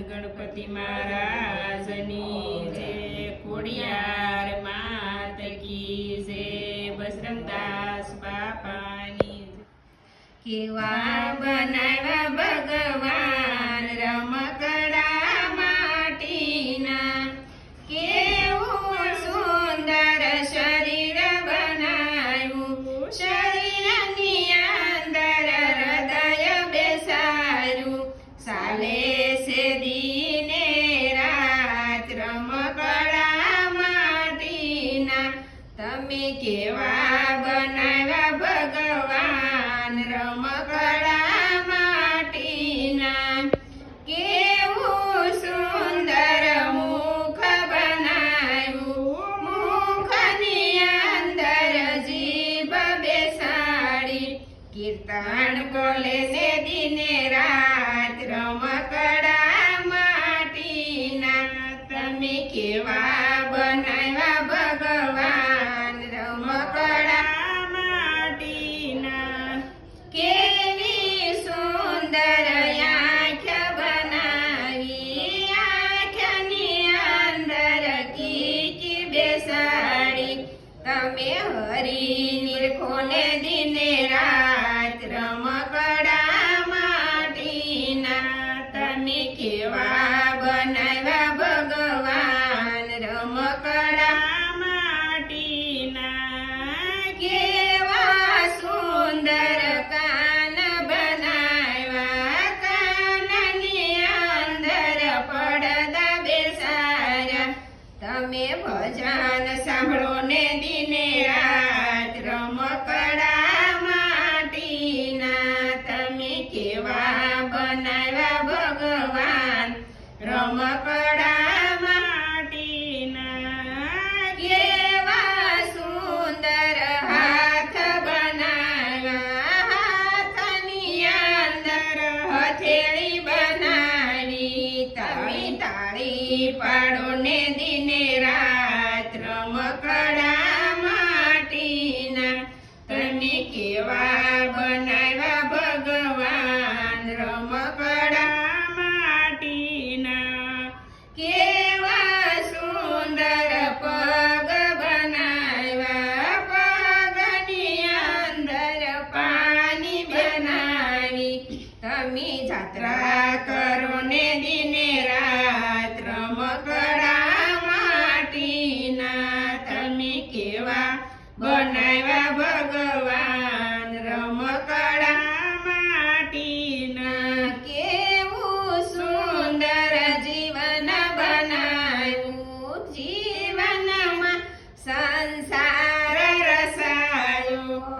ગણપતિ મહારાજની જય, ખોડિયાર માત કી જય, બજરંગદાસ બાપાની જય. કેવા બનાવ્યા ભગવાન રમકડા માટીના, કેવું સુંદર શરીર બનાવ્યું, શરીરની અંદર હૃદય બેસાયું, ચાલે છે દીને રાત રમકડા માટીના. તમે કેવા બનાવ્યા ભગવાન રમકડા માટીના, કેવું સુંદર મુખ બનાવ્યું, મુખની અંદર જીભ બેસાડી, કીર્તન બોલે છે દિને રાત રમકડા માટીના. તમે કેવા બનાવ્યા ભગવાન રમકડા માટીના, કેવી સુંદર આંખ બનાવી, આંખની અંદર કીકી બેસાડી, તમે હરી નિરખોને દિને રાત રમકડા માટીના. તમે કેવા બનાવ્યા ભગવાન રમકડા માટીના, કેવા સુંદર કાન બનાવ્યા, કાનની અંદર પડદા બેસાડ્યા, તમે ભજન સાંભળો ને દિને રાત રમકડા માટીના. તમે કેવા બનાવ્યા ભગવાન રમકડા માટીના, કેવા સુંદર હાથ બનાવ્યા, હાથની અંદર હથેળી બનાવી, તમે તાળી પાડો ને દિને રાત રમકડા માટીના. તમે કેવા બનાવ્યા ભગવાન રમકડા માટીના, કેવા સુંદર પગ બનાવ્યા, પગની અંદર પાણી બનાવી, તમે જાત્રા કરો ને દિને રાત રમકડા માટીના. તમે કેવા બનાવ્યા ભગવાન રમકડા માટીના, કેવું સુંદર જીવન બનાવ્યું, જીવનમાં સંસાર રસાયો,